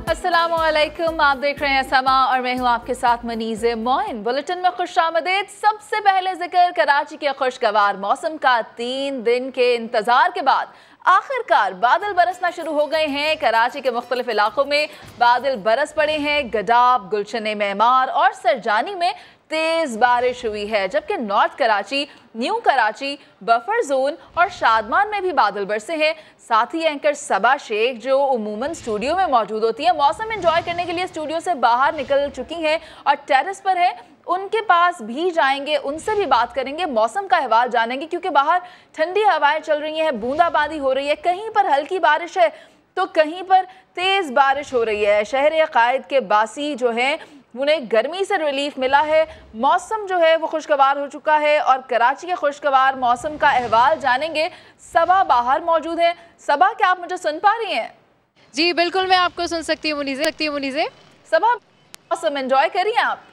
अस्सलामुअलैकुम, आप देख रहे हैं समा और मैं हूं आपके साथ मनीज़े मोइन। बुलेटिन में खुशामदीद। सबसे पहले जिक्र कराची के खुशगवार मौसम का। 3 दिन के इंतजार के बाद आखिरकार बादल बरसना शुरू हो गए हैं। कराची के मुख्तलिफ इलाकों में बादल बरस पड़े हैं। गडाब, गुलशन मेमार और सरजानी में तेज बारिश हुई है, जबकि north Karachi, new Karachi, buffer zone और शादमान में भी बादल बरसे हैं। साथ ही एंकर सबा शेख, जो उमूमन स्टूडियो में मौजूद होती है, मौसम एंजॉय करने के लिए स्टूडियो से बाहर निकल चुकी हैं और टेरेस पर है। उनके पास भी जाएंगे, उनसे भी बात करेंगे, मौसम का अहवाल जानेंगे, क्योंकि बाहर ठंडी हवाएं चल रही हैं, बूंदाबांदी हो रही है, कहीं पर हल्की बारिश है तो कहीं पर तेज बारिश हो रही है। शहर कायद के बासी जो है उन्हें गर्मी से रिलीफ मिला है। मौसम जो है वो खुशगवार हो चुका है और कराची के खुशगवार मौसम का अहवाल जानेंगे। सबा बाहर मौजूद है। सबा, क्या आप मुझे सुन पा रही हैं? जी बिल्कुल, मैं आपको सुन सकती हूँ मुनीज़े। सबा, मौसम एंजॉय करिए आप।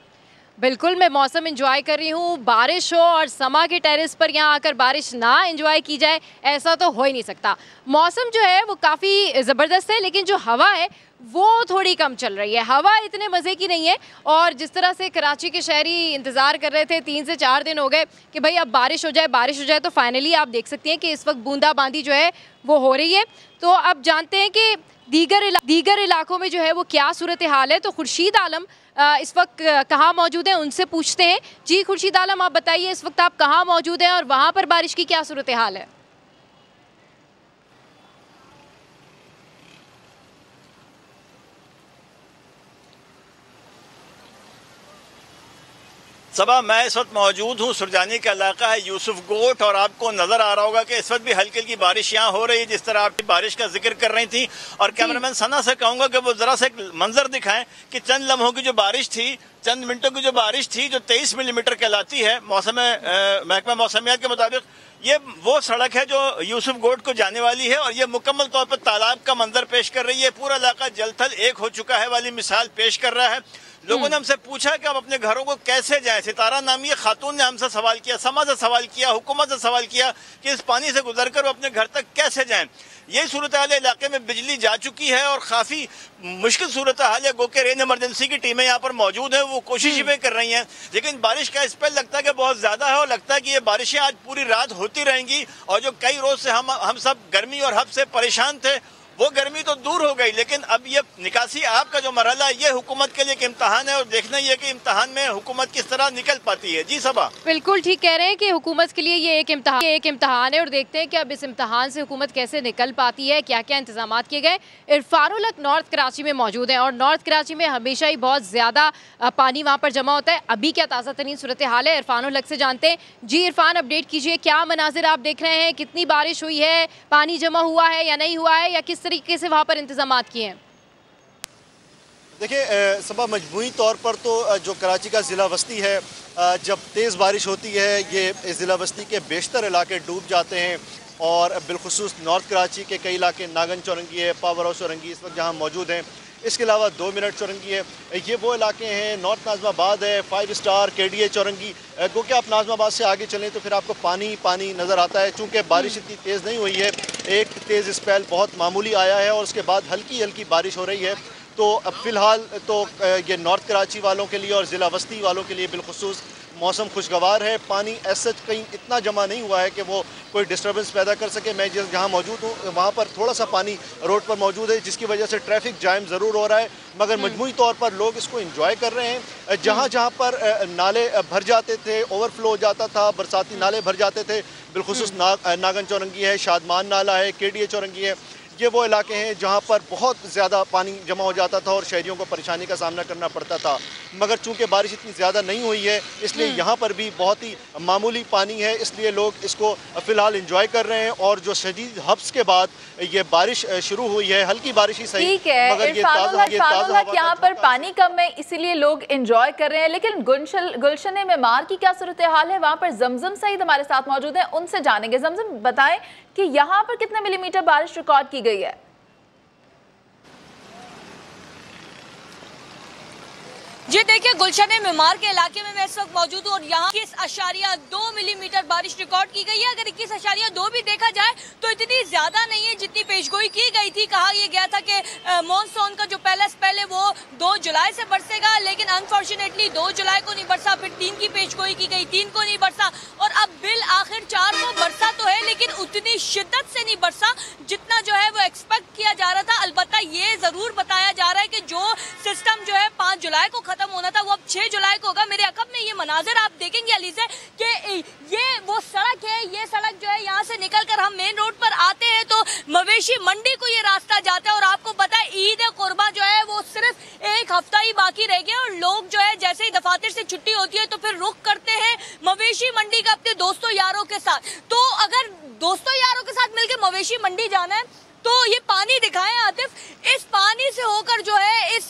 बिल्कुल, मैं मौसम एंजॉय कर रही हूँ। बारिश हो और समा के टेरेस पर यहाँ आकर बारिश ना एंजॉय की जाए, ऐसा तो हो ही नहीं सकता। मौसम जो है वो काफ़ी ज़बरदस्त है, लेकिन जो हवा है वो थोड़ी कम चल रही है। हवा इतने मज़े की नहीं है। और जिस तरह से कराची के शहरी इंतज़ार कर रहे थे, 3 से 4 दिन हो गए कि भाई अब बारिश हो जाए, तो फाइनली आप देख सकती हैं कि इस वक्त बूंदाबांदी जो है वो हो रही है। तो अब जानते हैं कि दीगर इलाकों में जो है वो क्या सूरत हाल है। तो खुर्शीद आलम इस वक्त कहाँ मौजूद हैं, उनसे पूछते हैं। जी खुर्शीद आलम, आप बताइए इस वक्त आप कहाँ मौजूद हैं और वहाँ पर बारिश की क्या सूरत हाल है? सबा, मैं इस वक्त मौजूद हूँ, सुरजानी का इलाका है, यूसुफ गोट, और आपको नजर आ रहा होगा कि इस वक्त भी हल्की हल्की बारिश यहाँ हो रही है, जिस तरह आप बारिश का जिक्र कर रही थी। और कैमरामैन सना से कहूंगा कि वो जरा सा एक मंजर दिखाएं कि चंद लम्हों की जो बारिश थी, चंद मिनटों की जो बारिश थी, जो 23 मिलीमीटर कहलाती है महकमा मौसमियात के मुताबिक। ये वो सड़क है जो यूसुफ गोट को जाने वाली है और ये मुकम्मल तौर पर तालाब का मंजर पेश कर रही है। पूरा इलाका जलथल एक हो चुका है वाली मिसाल पेश कर रहा है। लोगों ने हमसे पूछा कि आप अपने घरों को कैसे जाएं। सितारा नामी खातून ने हमसे सवाल किया, समा से सवाल किया, हुकूमत से सवाल किया कि इस पानी से गुजरकर वो अपने घर तक कैसे जाएं। यही सूरत हाल है। इलाके में बिजली जा चुकी है और काफ़ी मुश्किल सूरत हाल है। गो के रेन इमरजेंसी की टीमें यहाँ पर मौजूद हैं, वो कोशिश भी कर रही हैं, लेकिन बारिश का स्पेल लगता है कि बहुत ज़्यादा है और लगता है कि ये बारिशें आज पूरी रात होती रहेंगी। और जो कई रोज़ से हम सब गर्मी और हब से परेशान थे, वो गर्मी तो दूर हो गई, लेकिन अब ये निकासी आपका जो मरहला है, ये हुकूमत के लिए एक इम्तहान है और देखना ये कि इम्तहान में हुकूमत किस तरह निकल पाती है। जी सबा, बिल्कुल ठीक कह रहे हैं कि हुकूमत के लिए ये एक इम्तहान है और देखते हैं कि अब इस इम्तहान से हुकूमत कैसे निकल पाती है, क्या क्या इंतजाम किए गए। इरफानुल हक नॉर्थ कराची में मौजूद हैं और नॉर्थ कराची में हमेशा ही बहुत ज़्यादा पानी वहाँ पर जमा होता है। अभी क्या ताज़ा तरीन सूरत हाल है, इरफानुल हक से जानते हैं। जी इरफान, अपडेट कीजिए, क्या मनाजिर आप देख रहे हैं, कितनी बारिश हुई है, पानी जमा हुआ है या नहीं हुआ है, या किस तरीके से वहाँ पर इंतजाम किए हैं? देखिए सबा, मजमूई तौर पर तो जो कराची का ज़िला वस्ती है, जब तेज़ बारिश होती है ये ज़िला वस्ती के बेशतर इलाके डूब जाते हैं। और बिलखुसूस नॉर्थ कराची के कई इलाके, नागन चौरंगी है, पावर हाउस चौरंगी इस वक्त जहाँ मौजूद हैं, इसके अलावा 2 मिनट चौरंगी है, ये वो इलाके हैं। नॉर्थ नाज़माबाद है, 5 स्टार, KDA चौरंगी। गो कि आप नाज़माबाद से आगे चलें तो फिर आपको पानी नज़र आता है। चूँकि बारिश इतनी तेज़ नहीं हुई है, एक तेज़ स्पेल बहुत मामूली आया है और उसके बाद हल्की हल्की बारिश हो रही है। तो अब फ़िलहाल तो ये नॉर्थ कराची वालों के लिए और ज़िला वस्ती वालों के लिए बिलखुसूस मौसम खुशगवार है। पानी ऐसा कहीं इतना जमा नहीं हुआ है कि वो कोई डिस्टर्बेंस पैदा कर सके। मैं जहाँ मौजूद हूँ वहाँ पर थोड़ा सा पानी रोड पर मौजूद है, जिसकी वजह से ट्रैफिक जाम ज़रूर हो रहा है, मगर मजमूई तौर पर लोग इसको इंजॉय कर रहे हैं। जहाँ जहाँ पर नाले भर जाते थे, ओवरफ्लो हो जाता था, बरसाती नाले भर जाते थे, बिलखुसूस नागन चौरंगी है, शादमान नाला है, KDA चौरंगी है, ये वो इलाके हैं जहाँ पर बहुत ज़्यादा पानी जमा हो जाता था और शहरियों को परेशानी का सामना करना पड़ता था। मगर चूंकि बारिश इतनी ज़्यादा नहीं हुई है, इसलिए यहाँ पर भी बहुत ही मामूली पानी है, इसलिए लोग इसको फ़िलहाल इंजॉय कर रहे हैं। और जो शदीद हब्स के बाद ये बारिश शुरू हुई है, हल्की बारिश ही सही, ठीक है। मगर यहाँ पर पानी कम है इसीलिए लोग इंजॉय कर रहे हैं। लेकिन गुलशन मेमार की क्या सूरत हाल है? वहाँ पर जमजम सईद हमारे साथ मौजूद है, उनसे जानेंगे। जमजम, बताएं कि यहाँ पर कितने मिलीमीटर बारिश रिकॉर्ड की गई है? जी देखिए, गुलशन मीमार के इलाके में मैं इस वक्त मौजूद हूँ और यहाँ 21.2 मिलीमीटर बारिश रिकॉर्ड की गई है। अगर 21.2 भी देखा जाए तो इतनी ज्यादा नहीं है जितनी पेशगोई की गई थी। कहा यह गया था कि मॉनसून का जो पहला स्पेल है वो 2 जुलाई से बरसेगा, लेकिन अनफॉर्चुनेटली 2 जुलाई को नहीं बरसा, फिर 3 की पेशगोई की गई, 3 को नहीं बरसा और अब बिल आखिर 4 को बरसा तो है, लेकिन उतनी शिद्दत से नहीं बरसा जितना जो है वो एक्सपेक्ट किया जा रहा था। अलबत्ता ये जरूर बताया जा रहा है कि जो सिस्टम जो है 5 जुलाई को खत्म होना था वो अब 6 जुलाई को होगा। मेरे अकब में ये मनाजिर आप देखेंगे अलीज़े कि ये वो सड़क है, ये सड़क जो है यहाँ से निकलकर हम मेन रोड पर आते हैं तो मवेशी मंडी को ये रास्ता जाता है और आपको पता है ईद कुर्बा जो है वो सिर्फ 1 हफ्ता ही बाकी रह गया और लोग जो है जैसे ही दफातर से छुट्टी होती है तो फिर रुख करते हैं मवेशी मंडी का अपने दोस्तों यारों के साथ। तो अगर दोस्तों यारों के साथ मिलकर मवेशी मंडी जाना है तो ये पानी दिखाएं आतिफ, इस पानी से होकर जो है इस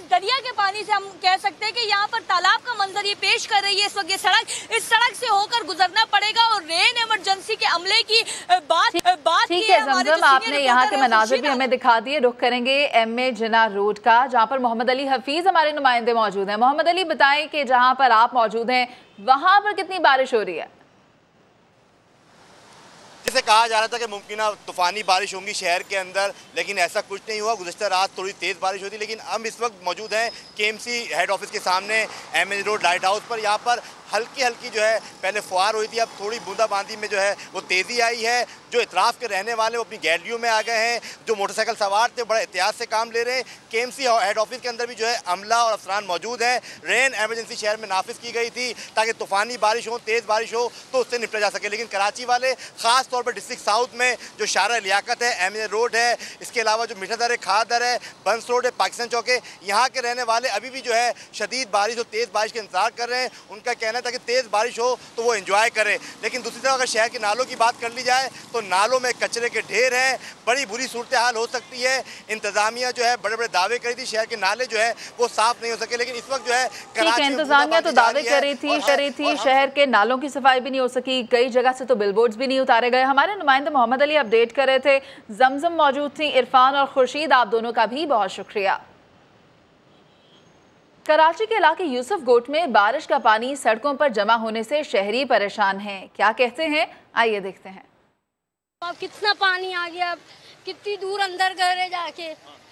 दरिया के पानी से हम कह सकते हैं कि यहाँ पर तालाब का मंजर ये पेश कर रही है इस वक्त ये सड़क, इस सड़क से होकर गुजरना पड़ेगा और रेन इमरजेंसी के अमले की बात ठीक है जमजम, आपने यहाँ के मनाजिर भी हमें दिखा दिए। रुख करेंगे MA जिन्ना रोड का, जहाँ पर मोहम्मद अली हफीज हमारे नुमाइंदे मौजूद हैं। मोहम्मद अली बताएं कि जहाँ पर आप मौजूद हैं वहाँ पर कितनी बारिश हो रही है? जिसे कहा जा रहा था कि मुमकिन तूफ़ानी बारिश होंगी शहर के अंदर, लेकिन ऐसा कुछ नहीं हुआ। गुज़श्ता रात थोड़ी तेज़ बारिश हुई थी, लेकिन हम इस वक्त मौजूद हैं KMC हेड ऑफिस के सामने MA रोड लाइट हाउस पर। यहाँ पर हल्की हल्की जो है पहले फुहार हुई थी, अब थोड़ी बूंदाबांदी में जो है वो तेज़ी आई है। जो इतराफ़ के रहने वाले वो अपनी गैलरियों में आ गए हैं, जो मोटरसाइकिल सवार थे बड़ा एहतियात से काम ले रहे हैं। KMC हेड ऑफिस के अंदर भी जो है अमला और अफसरान मौजूद हैं। रेन एमरजेंसी शहर में नाफिज की गई थी ताकि तूफ़ानी बारिश हो, तेज़ बारिश हो तो उससे निपटा जा सके। लेकिन कराची वाले ख़ास तौर पर डिस्ट्रिक्ट साउथ में जो शारा लियाकत है, MA रोड है, इसके अलावा जो मीठा दर है, खाद दर है, बंस रोड है, पाकिस्तान चौक है, यहाँ के रहने वाले अभी भी जो है शदीद बारिश और तेज़ बारिश का इंतजार कर रहे हैं। उनका कहना था कि तेज़ बारिश हो तो वो एंजॉय करें। लेकिन दूसरी तरफ अगर शहर के नालों की बात कर ली जाए तो नालों में कचरे के ढेर हैं, बड़ी बुरी सूरत हाल हो सकती है। इंतजामिया जो है बड़े बड़े दावे करी थी, शहर के नाले जो है वो साफ नहीं हो सके, लेकिन इस वक्त जो है इंतजामिया तो दावे कर रही थी शहर के नालों की सफाई भी नहीं हो सकी, कई जगह से तो बिलबोर्ड्स भी नहीं उतारे गए। हमारे नुमाइंदे मोहम्मद अली अपडेट कर रहे थे, जमजम मौजूद थी, इरफान और खुर्शीद, आप दोनों का भी बहुत शुक्रिया। कराची के इलाके यूसुफ गोट में बारिश का पानी सड़कों पर जमा होने से शहरी परेशान हैं। क्या कहते हैं, आइए देखते हैं। अब कितना पानी आ गया, अब कितनी दूर अंदर गए जाके,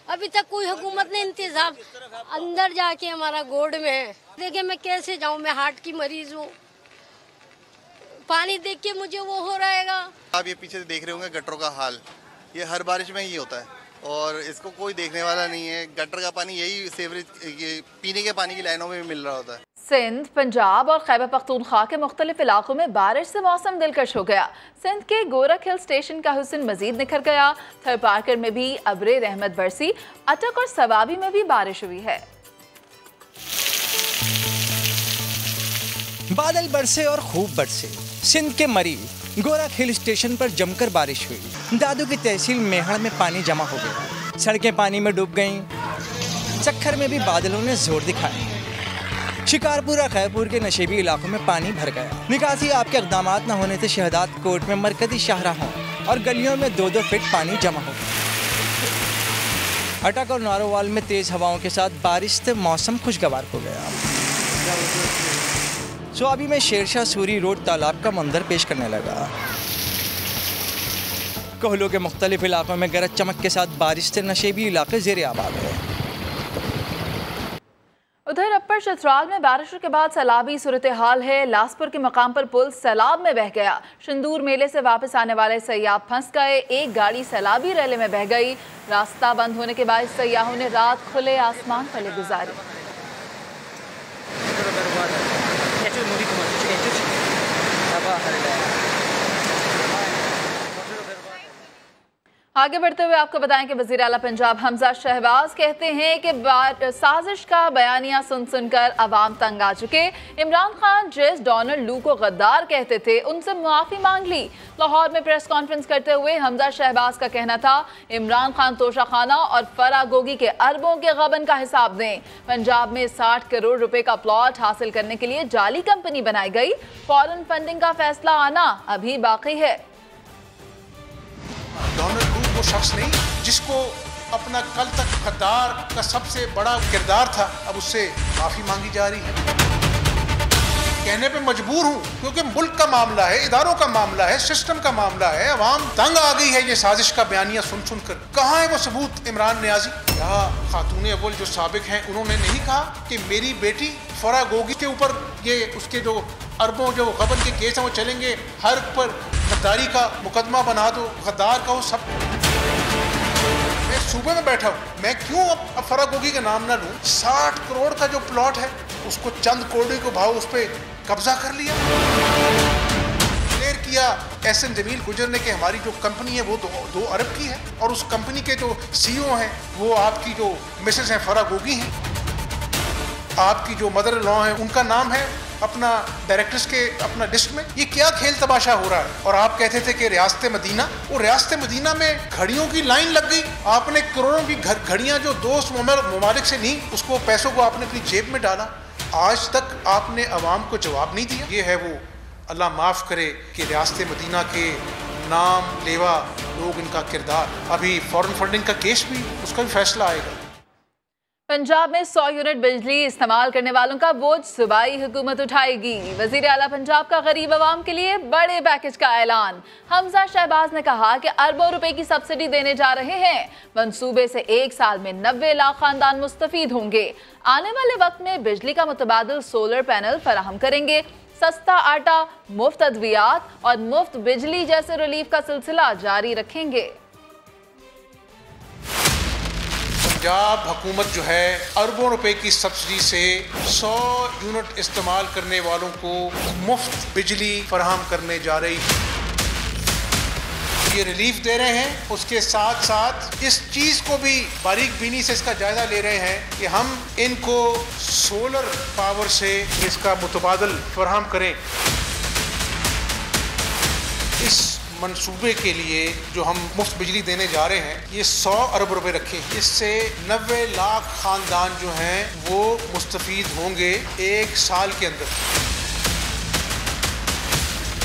अभी तक कोई हुकूमत ने इंतजाम अंदर जाके हमारा गोड में है। देखिए मैं कैसे जाऊं, मैं हार्ट की मरीज हूँ, पानी देख के मुझे वो हो रहेगा। आप ये पीछे देख रहे होंगे गटरों का हाल, ये हर बारिश में ही होता है और इसको कोई देखने वाला नहीं है। गटर का पानी यही सीवरेज ये पीने के पानी की लाइनों में भी मिल रहा होता है। सिंध, पंजाब और खैबर पख्तूनख्वा के मुख्तलिफ इलाकों में बारिश से मौसम दिलकश हो गया। सिंध के गोरख हिल स्टेशन का हुस्न मजीद निखर गया। थर पार्कर में भी अब्रे रहमत बरसी, अटक और सवाबी में भी बारिश हुई है। बादल बरसे और खूब बरसे। सिंध के मरी गोरख हिल स्टेशन पर जमकर बारिश हुई। दादू की तहसील मेहड़ में पानी जमा हो गया, सड़कें पानी में डूब गईं। चक्खर में भी बादलों ने जोर दिखाया। शिकारपुर और खैरपुर के नशेबी इलाकों में पानी भर गया। निकासी आपके इक़दाम न होने से शहदाद कोट में मरकजी शाहराहों और गलियों में 2-2 फीट पानी जमा हो गया। अटक और नारोवाल में तेज हवाओं के साथ बारिश से मौसम खुशगवार हो गया। स्वाबी में शेरशाह सूरी रोड तालाब का मंजर पेश करने लगा। कोहलों के मुख्तलिफ इलाकों में गरज चमक के साथ बारिश से नशेबी इलाके ज़ेरे आबाद है। उधर अपर चतराल में बारिशों के बाद सैलाबी सूरत हाल है। लासपुर के मकाम पर पुल सैलाब में बह गया। शंदूर मेले से वापस आने वाले सयाह फंस गए। एक गाड़ी सैलाबी रैले में बह गई। रास्ता बंद होने के बाद सयाहों ने रात खुले आसमान तले गुजारी। आगे बढ़ते हुए आपको बताएं कि वज़ीर आला पंजाब हमजा शहबाज कहते हैं कि साजिश का बयानिया सुन सुनकर अवाम तंग आ चुके। इमरान खान जिस डोनाल्ड लू को गद्दार कहते थे उनसे माफ़ी मांग ली। लाहौर में प्रेस कॉन्फ्रेंस करते हुए हमजा शहबाज का कहना था, इमरान खान तोशा खाना और फरागोगी के अरबों के गबन का हिसाब दें। पंजाब में 60 करोड़ रुपए का प्लॉट हासिल करने के लिए जाली कंपनी बनाई गई। फॉरेन फंडिंग का फैसला आना अभी बाकी है। डोनाल्ड लू वो शख्स नहीं जिसको अपना कल तक गद्दार का सबसे बड़ा किरदार था, अब उससे माफी मांगी जा रही है। कहने पे मजबूर हूँ क्योंकि मुल्क का मामला है, इदारों का मामला है, सिस्टम का मामला है। अवाम तंग आ गई है ये साजिश का बयानिया सुन सुनकर। कहाँ है वो सबूत इमरान नियाजी? यहाँ खातून अव्वल जो साबिक हैं उन्होंने नहीं कहा कि मेरी बेटी फरा गोगी के ऊपर ये उसके जो अरबों जो गबन के केस हैं वो चलेंगे, हर पर गद्दारी का मुकदमा बना दो, गद्दार का वो सब। मैं सूबे में बैठा हूँ, मैं क्यों अब फरा गोगी का नाम ना लूँ? 60 करोड़ का जो प्लॉट है उसको चंद करोड़ को भाव उस पर कब्जा कर लिया, क्लियर किया। एहसन जमील गुजर ने कि हमारी जो कंपनी है वो 2 अरब की है और उस कंपनी के जो CEO हैं वो आपकी जो मिसेस हैं फरा गोगी हैं। आपकी जो मदर लॉ है उनका नाम है अपना डायरेक्टर्स के अपना लिस्ट में। ये क्या खेल तमाशा हो रहा है? और आप कहते थे कि रियासत मदीना, वो रियासत मदीना में घड़ियों की लाइन लग गई। आपने करोड़ों की घड़ियां जो दोस्त ममालिक से ली, उसको पैसों को आपने अपनी जेब में डाला। आज तक आपने अवाम को जवाब नहीं दिया। ये है वो, अल्लाह माफ़ करे कि रियासत मदीना के नाम लेवा लोग, इनका किरदार। अभी फॉरेन फंडिंग का केस भी, उसका भी फैसला आएगा। पंजाब में 100 यूनिट बिजली इस्तेमाल करने वालों का बोझ सूबाई हुकूमत उठाएगी। वजीर आला पंजाब का गरीब आवाम के लिए बड़े पैकेज का ऐलान। हमजा शहबाज ने कहा कि अरबों रुपए की सब्सिडी देने जा रहे हैं। मंसूबे से 1 साल में 90 लाख खानदान मुस्तफीद होंगे। आने वाले वक्त में बिजली का मुतबादिल सोलर पैनल फराहम करेंगे। सस्ता आटा, मुफ्त अद्वियात और मुफ्त बिजली जैसे रिलीफ का सिलसिला जारी रखेंगे। पंजाब हुकूमत जो है अरबों रुपए की सब्सिडी से 100 यूनिट इस्तेमाल करने वालों को मुफ्त बिजली फराहम करने जा रही है। ये रिलीफ दे रहे हैं, उसके साथ साथ इस चीज़ को भी बारीक बीनी से इसका जायजा ले रहे हैं कि हम इनको सोलर पावर से इसका मुतबादल फराहम करें। इस मंसूबे के लिए जो हम मुफ्त बिजली देने जा रहे हैं, ये 100 अरब रुपए रखे। इससे 90 लाख खानदान जो हैं वो मुस्तफीद होंगे 1 साल के अंदर।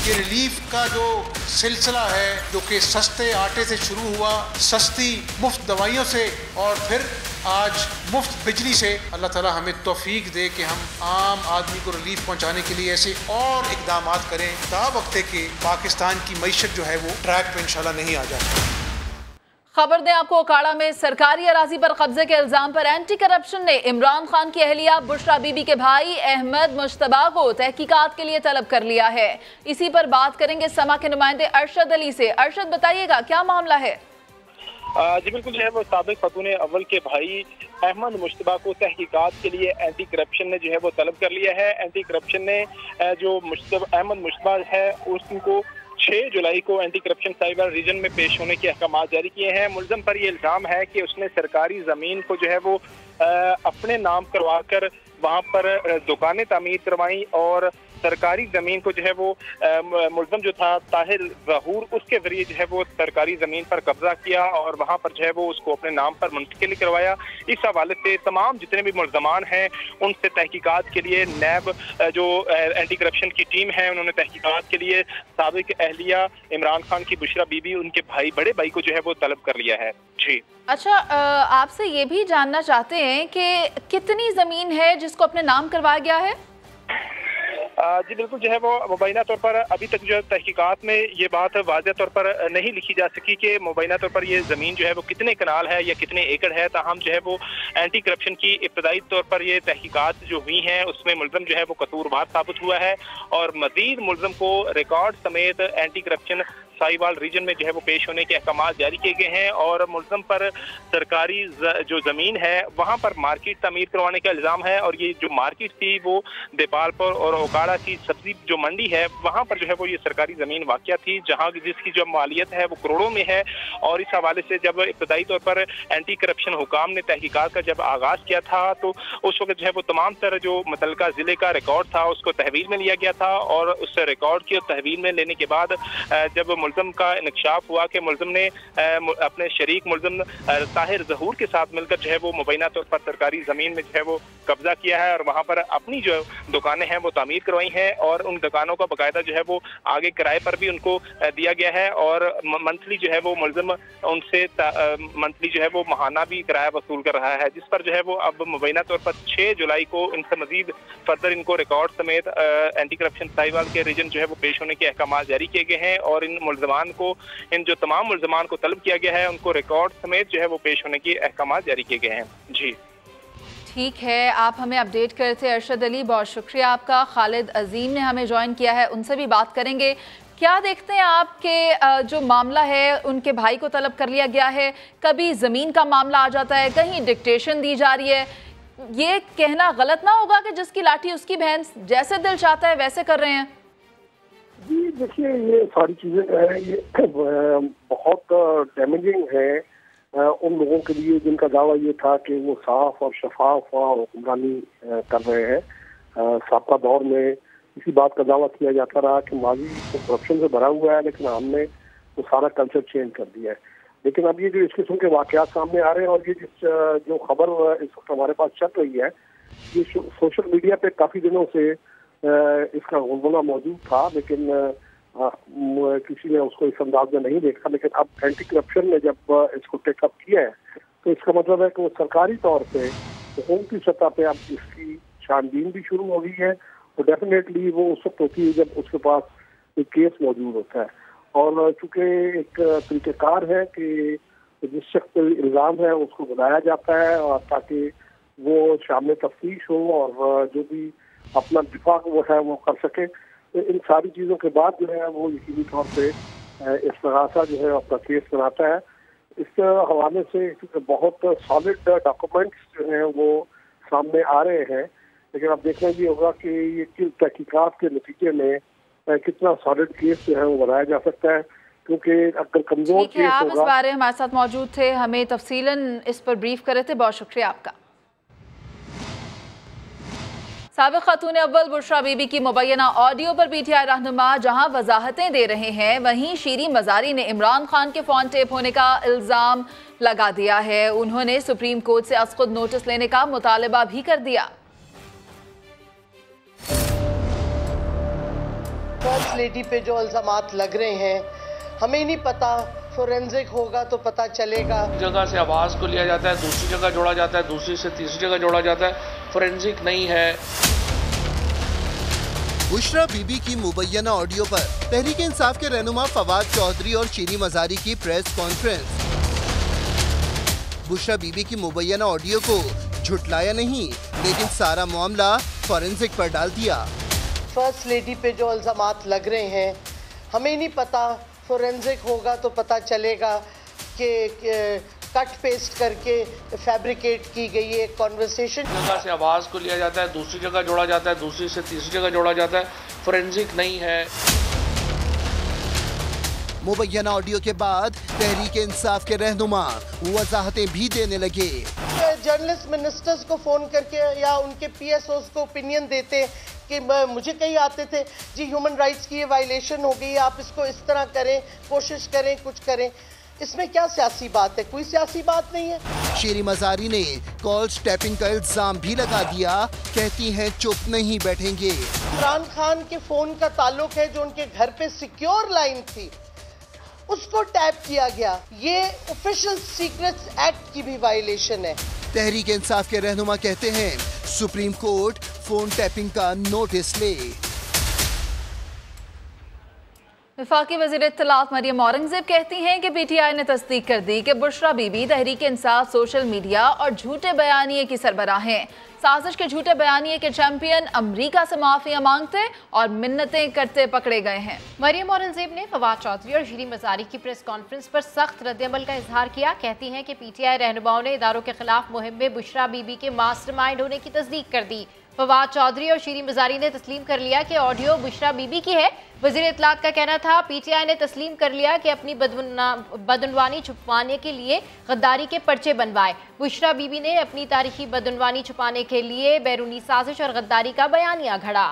ये रिलीफ का जो सिलसिला है जो कि सस्ते आटे से शुरू हुआ, सस्ती मुफ्त दवाइयों से और फिर आज मुफ्त बिजली से, अल्लाह ताला हमें तौफीक दे कि हम आम आदमी को रिलीफ पहुंचाने के लिए ऐसे और इकदाम करें तावक्ते के पाकिस्तान की मईशत जो है वो ट्रैक पे इंशाल्लाह नहीं आ जाए। खबर दें आपको, ओकाड़ा में सरकारी अराजी पर कब्जे के इल्जाम पर एंटी करप्शन ने इमरान खान की अहलिया बुशरा बीबी के भाई अहमद मुश्तबा को तहकीकात के लिए तलब कर लिया है। इसी पर बात करेंगे समा के नुमाइंदे अरशद अली से। अरशद, बताइएगा क्या मामला है? जी बिल्कुल, जो है वो साबिक खातून अव्वल के भाई अहमद मुश्तबा को तहकीकात के लिए एंटी करप्शन ने जो है वो तलब कर लिया है। एंटी करप्शन ने जो अहमद मुश्तबा है उसको 6 जुलाई को एंटी करप्शन साइबर रीजन में पेश होने के अहकाम जारी किए हैं। मुलजम पर यह इल्ज़ाम है कि उसने सरकारी ज़मीन को जो है वो अपने नाम करवा कर वहाँ पर दुकानें तामीर करवाई और सरकारी ज़मीन को जो है वो मुलजम जो था ताहिर ज़हूर, उसके ज़रिए जो है वो सरकारी ज़मीन पर कब्जा किया और वहाँ पर जो है वो उसको अपने नाम पर मुंतकिल करवाया। इस हवाले से तमाम जितने भी मुलजमान हैं उनसे तहकीकात के लिए नैब जो एंटी करप्शन की टीम है उन्होंने तहकीकात के लिए साबिक अहलिया इमरान खान की बुशरा बीबी, उनके भाई बड़े भाई को जो है वो तलब कर लिया है। जी अच्छा, आपसे ये भी जानना चाहते हैं कि कितनी ज़मीन है जिसको अपने नाम करवाया गया है? जी बिल्कुल, जो है वो मुबैना तौर पर अभी तक जो तहकीकात में ये बात वाज़ेह तौर पर नहीं लिखी जा सकी कि मुबैना तौर पर ये ज़मीन जो है वो कितने कनाल है या कितने एकड़ है। ताहम जो है वो एंटी करप्शन की इब्तदाई तौर पर ये तहकीकात जो हुई हैं उसमें मुलजम जो है वो कसूरवार साबित हुआ है और मज़ीद मुलजम को रिकॉर्ड समेत एंटी करप्शन साहिवाल रीजन में जो है वो पेश होने के अहकाम जारी किए गए हैं और मुलजम पर सरकारी जो ज़मीन है वहाँ पर मार्केट तमीर करवाने का इल्ज़ाम है। और ये जो मार्केट थी वो देपालपुर और ओकाड़ा की सब्जी जो मंडी है वहाँ पर जो है वो ये सरकारी ज़मीन वाक़या थी, जहाँ जिसकी जो मालियत है वो करोड़ों में है। और इस हवाले से जब इब्तदाई तौर पर एंटी करप्शन हुकाम ने तहकीकात का जब आगाज़ किया था तो उस वक्त जो है वो तमाम तरह जो मुतल्लिका ज़िले का रिकॉर्ड था उसको तहवील में लिया गया था और उस रिकॉर्ड की तहवील में लेने के बाद जब मुलज़म का इंकशाफ हुआ कि मुलज़म ने अपने शरीक मुलज़म ताहिर ज़हूर के साथ मिलकर जो है वो मुबैना तौर पर सरकारी ज़मीन में जो है वो कब्जा किया है और वहाँ पर अपनी जो दुकानें हैं वो तामीर करवाई हैं और उन दुकानों का बाकायदा जो है वो आगे किराए पर भी उनको दिया गया है और मंथली जो है वो मुलज़म उनसे मंथली जो है वो माहाना भी किराया वसूल कर रहा है, जिस पर जो है वो अब मुबैना तौर पर 6 जुलाई को इनसे मजीद फर्दर इनको रिकॉर्ड समेत एंटी करप्शन साहिवाल के रीजन जो है वो पेश होने के अहकाम जारी किए गए हैं और इन मुलजमान को, इन जो तमाम मुलजमान को तलब किया गया है उनको रिकॉर्ड समेत जो है वो पेश होने के अहकाम जारी किए गए हैं। जी ठीक है, आप हमें अपडेट कर रहे थे अरशद अली, बहुत शुक्रिया आपका। खालिद अजीम ने हमें ज्वाइन किया है, उनसे भी बात करेंगे। क्या देखते हैं आपके जो मामला है उनके भाई को तलब कर लिया गया है, कभी ज़मीन का मामला आ जाता है, कहीं डिक्टेशन दी जा रही है, ये कहना गलत ना होगा कि जिसकी लाठी उसकी बहन, जैसे दिल चाहता है वैसे कर रहे हैं? जी देखिए, ये सारी चीज़ें जो है ये बहुत डैमेजिंग है उन लोगों के लिए जिनका दावा ये था कि वो साफ और शफाफ और हुक्मरानी कर रहे हैं। साबका दौर में इसी बात का दावा किया जाता रहा कि माजी तो करप्शन से भरा हुआ है, लेकिन हमने वो सारा कल्चर चेंज कर दिया है। लेकिन अब ये जो इस किस्म के वाकयात सामने आ रहे हैं और ये जो खबर इस वक्त हमारे पास चल रही है, ये सोशल मीडिया पे काफ़ी दिनों से इसका गुलगुला मौजूद था, लेकिन किसी ने उसको इस अंदाज में नहीं देखा। लेकिन अब एंटी करप्शन ने जब इसको टेकअप किया है तो इसका मतलब है कि वो सरकारी तौर पे हुकूमती सतह पे अब इसकी छानबीन भी शुरू हो गई है और डेफिनेटली वो उस वक्त होती है जब उसके पास एक केस मौजूद होता है। और चूँकि एक तरीक़ेकार है कि जिस शख्स पर इल्ज़ाम है उसको बुलाया जाता है और ताकि वो शामिल तफ्तीश हो और जो भी अपना दिफा वो है वो कर सके। तो इन सारी चीज़ों के बाद जो है वो यकीनी तौर पे इस्तगासा जो है अपना केस बनाता है। इस हवाले से क्योंकि बहुत सॉलिड डॉक्यूमेंट्स जो हैं वो सामने आ रहे हैं, लेकिन अब देखना भी होगा कि ये किस तहकीकात के नतीजे में कितना सॉलिड केस जो है वो बनाया जा सकता है, क्योंकि अगर कमजोर केस होगा। आप इस बारे में हमारे साथ मौजूद थे, हमें तफसीलन इस पर ब्रीफ कर रहे थे, बहुत शुक्रिया आपका। साबिक़ खातून अव्वल बुशरा बीबी की मुबैना ऑडियो पर पीटीआई रहनुमा जहां वजाहतें दे रहे हैं, वहीं शीरी मजारी ने इमरान खान के फोन टेप होने का इल्ज़ाम लगा दिया है। उन्होंने सुप्रीम कोर्ट से अज़ खुद नोटिस लेने का मुतालबा भी कर दिया। फर्स्ट लेडी पे जो इल्ज़ामात लग रहे हैं, हमें नहीं पता, फोरेंसिक होगा तो पता चलेगा। जगह से आवाज़ को लिया जाता है, दूसरी जगह जोड़ा जाता है, दूसरी से तीसरी जगह जोड़ा जाता है, फोरेंसिक नहीं है। बुशरा बीबी की मुबैना ऑडियो पर तहरीक इंसाफ के रहनुमा फवाद चौधरी और शीरी मजारी की प्रेस कॉन्फ्रेंस। बुशरा बीबी की मुबैना ऑडियो को झुटलाया नहीं, लेकिन सारा मामला फोरेंसिक पर डाल दिया। फर्स्ट लेडी पे जो इल्ज़ामात लग रहे हैं, हमें नहीं पता, फोरेंसिक होगा तो पता चलेगा कि कट पेस्ट करके फैब्रिकेट की गई है कॉन्वर्सेशन। जगह से आवाज़ को लिया जाता है, दूसरी जगह जोड़ा जाता है, दूसरी से तीसरी जगह जोड़ा जाता है, फोरेंसिक नहीं है। मुबैना ऑडियो के बाद तहरीक इंसाफ के रहनुमा वजाहतें भी देने लगे। जर्नलिस्ट मिनिस्टर्स को फ़ोन करके या उनके PSOs को ओपिनियन देते कि मुझे कहीं आते थे जी ह्यूमन राइट्स की ये वायलेशन हो गई, आप इसको इस तरह करें, कोशिश करें, कुछ करें। इसमें क्या सियासी बात है? कोई सियासी बात नहीं है। शीरी मजारी ने कॉल स्टैपिंग का इल्जाम भी लगा दिया, कहती हैं चुप नहीं बैठेंगे। इमरान खान के फोन का ताल्लुक है जो उनके घर पे सिक्योर लाइन थी, उसको टैप किया गया। ये ऑफिशियल सीक्रेट्स एक्ट की भी वायलेशन है। तहरीक इंसाफ के रहनुमा कहते हैं सुप्रीम कोर्ट फोन टैपिंग का नोटिस ले। वफाकी वज़ीर इत्तलात मरियम औरंगज़ेब कहती हैं कि PTI ने तस्दीक कर दी कि बुशरा बीबी तहरीक इंसाफ, सोशल मीडिया और झूठे बयानिए की सरबराह हैं। साजिश के झूठे बयानिए के चैंपियन अमरीका से माफिया मांगते और मिन्नतें करते पकड़े गए हैं। मरियम औरंगज़ेब ने फवाद चौधरी और शीरी मजारी की प्रेस कॉन्फ्रेंस पर सख्त रद्दअमल का इजहार किया। कहती हैं कि PTI रहनुमाओं ने इदारों के खिलाफ मुहिम में बुशरा बीबी के मास्टरमाइंड होने की तस्दीक कर दी। फवाद चौधरी और शीरी मजारी ने तस्लीम कर लिया कि ऑडियो बुशरा बीबी की है। वज़ीर इत्तलात का कहना था PTI ने तस्लीम कर लिया कि अपनी बदउनवानी छुपाने के लिए गद्दारी के पर्चे बनवाए। बुशरा बीबी ने अपनी तारीखी बदउनवानी छुपाने के लिए बैरूनी साजिश और गद्दारी का बयानिया घड़ा।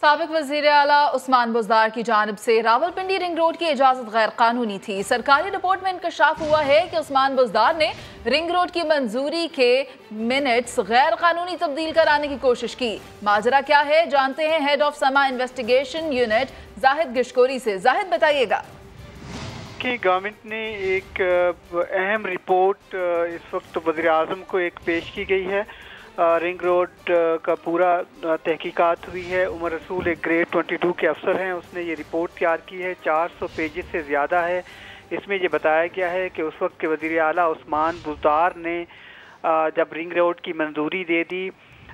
साबिक वज़ीर आला उस्मान बुज़दार की जानिब से रावलपिंडी रिंग रोड की इजाज़त गैर कानूनी थी। सरकारी रिपोर्ट में इंकशाफ हुआ है कि उस्मान बुज़दार ने रिंग रोड की मंजूरी के मिनट्स गैर कानूनी तब्दील कराने की कोशिश की। माजरा क्या है, जानते हैं हेड ऑफ समा इन्वेस्टिगेशन यूनिट जाहिद गिशकोरी से। जाहिद, बताइएगा कि गवर्नमेंट ने एक अहम रिपोर्ट इस वक्त वज़ीर आज़म को एक पेश की गई है। रिंग रोड का पूरा तहकीकात हुई है। उमर रसूल एक ग्रेड 22 के अफसर हैं, उसने ये रिपोर्ट तैयार की है, 400 पेजेस से ज़्यादा है। इसमें ये बताया गया है कि उस वक्त के वज़ीर आला उस्मान बुज़दार ने जब रिंग रोड की मंजूरी दे दी,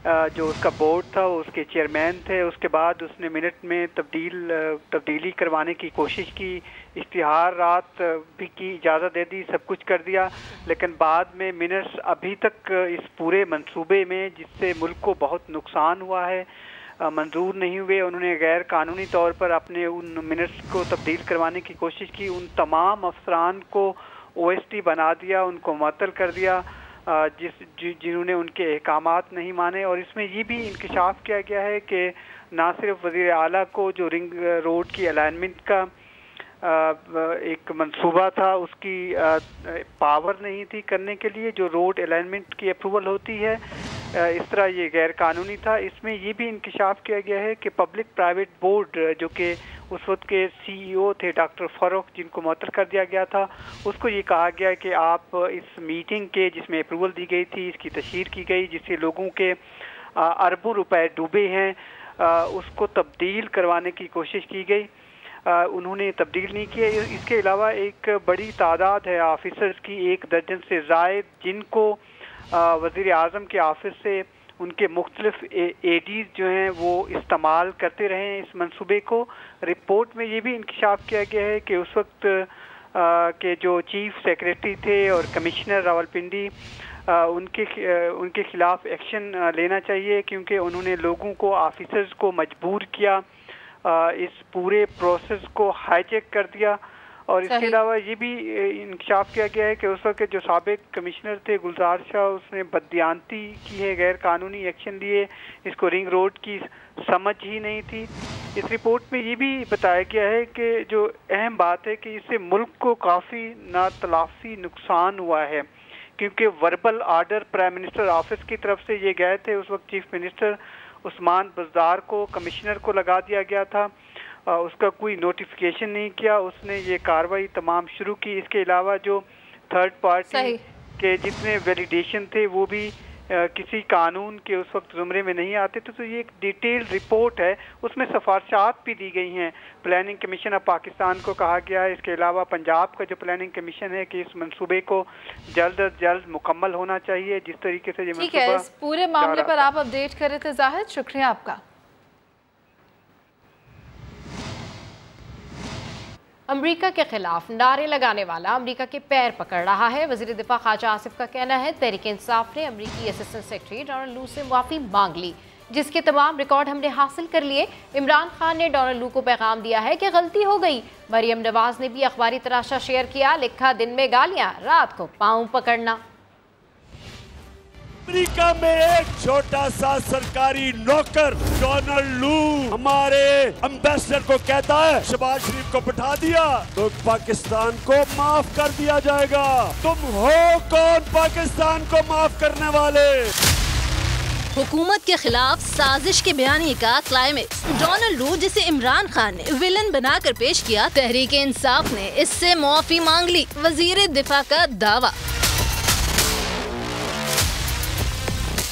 जो उसका बोर्ड था वो उसके चेयरमैन थे, उसके बाद उसने मिनट में तब्दीली करवाने की कोशिश की, इश्तिहारात भी की इजाज़त दे दी, सब कुछ कर दिया, लेकिन बाद में मिनट्स अभी तक इस पूरे मंसूबे में जिससे मुल्क को बहुत नुकसान हुआ है मंजूर नहीं हुए। उन्होंने गैर कानूनी तौर पर अपने उन मिनट्स को तब्दील करवाने की कोशिश की। उन तमाम अफसरान को OST बना दिया, उनको मुअत्तल कर दिया जिन्होंने उनके अहकामात नहीं माने। और इसमें ये भी इंकशाफ किया गया है कि ना सिर्फ वज़ीर आला को जो रिंग रोड की अलाइनमेंट का एक मंसूबा था उसकी पावर नहीं थी करने के लिए, जो रोड अलाइनमेंट की अप्रूवल होती है, इस तरह ये गैर कानूनी था। इसमें ये भी इंकशाफ किया गया है कि पब्लिक प्राइवेट बोर्ड जो कि उस वक्त के CEO थे डॉक्टर फ़ारूक, जिनको मुअत्तल कर दिया गया था, उसको ये कहा गया कि आप इस मीटिंग के जिसमें अप्रूवल दी गई थी, इसकी तशहीर की गई जिससे लोगों के अरबों रुपए डूबे हैं, उसको तब्दील करवाने की कोशिश की गई। उन्होंने तब्दील नहीं किया। इसके अलावा एक बड़ी तादाद है ऑफिसर्स की, 1 दर्जन से ज़ायद, जिनको वज़ीर आज़म के ऑफिस से उनके मुख्तलिफ ADs जो हैं वो इस्तेमाल करते रहे हैं इस मंसूबे को। रिपोर्ट में ये भी इंकशाफ किया गया है कि उस वक्त के जो चीफ सेक्रेटरी थे और कमिश्नर रावलपिंडी, उनके खिलाफ एक्शन लेना चाहिए, क्योंकि उन्होंने लोगों को, ऑफिसर्स को मजबूर किया, इस पूरे प्रोसेस को हाईजैक कर दिया। और इसके अलावा ये भी इंकशाफ किया गया है कि उस वक्त जो साबिक कमिश्नर थे गुलजार शाह, उसने बददियानती की है, गैर कानूनी एक्शन लिए, इसको रिंग रोड की समझ ही नहीं थी। इस रिपोर्ट में ये भी बताया गया है कि जो अहम बात है कि इससे मुल्क को काफ़ी नातलाफी नुकसान हुआ है, क्योंकि verbal order prime minister office की तरफ से ये गए थे। उस वक्त चीफ मिनिस्टर उस्मान बुज़दार को, कमिश्नर को लगा दिया गया था, उसका कोई नोटिफिकेशन नहीं किया, उसने ये कार्रवाई तमाम शुरू की। इसके अलावा जो थर्ड पार्टी के जितने वैलिडेशन थे वो भी किसी कानून के उस वक्त ज़ुमरे में नहीं आते थे। तो ये एक डिटेल्ड रिपोर्ट है, उसमें सिफारिशात भी दी गई हैं। प्लानिंग कमीशन ऑफ पाकिस्तान को कहा गया है, इसके अलावा पंजाब का जो प्लानिंग कमीशन है कि इस मंसूबे को जल्द अज जल्द मुकम्मल होना चाहिए, जिस तरीके से ये मंसूबा। इस पूरे मामले पर आप अपडेट कर रहे थे जाहिद, शुक्रिया आपका। अमेरिका के खिलाफ नारे लगाने वाला अमेरिका के पैर पकड़ रहा है। वज़ीर दिफा ख्वाजा आसिफ का कहना है तहरीक इंसाफ ने अमेरिकी असिस्टेंट सेक्रेटरी डोनाल्ड लू से माफ़ी मांग ली, जिसके तमाम रिकॉर्ड हमने हासिल कर लिए। इमरान खान ने डोनाल्ड लू को पैगाम दिया है कि गलती हो गई। मरियम नवाज ने भी अखबारी तराशा शेयर किया, लिखा दिन में गालियाँ, रात को पाँव पकड़ना। अमेरिका में एक छोटा सा सरकारी नौकर डोनाल्ड लू हमारे एम्बेसडर को कहता है शहबाज शरीफ को बिठा दिया तो पाकिस्तान को माफ कर दिया जाएगा। तुम हो कौन पाकिस्तान को माफ करने वाले? हुकूमत के खिलाफ साजिश के बयानी का क्लाइमेक्स। डोनाल्ड लू, जिसे इमरान खान ने विलन बनाकर पेश किया, तहरीक इंसाफ ने इससे माफी मांग ली। वजीर दिफा का दावा।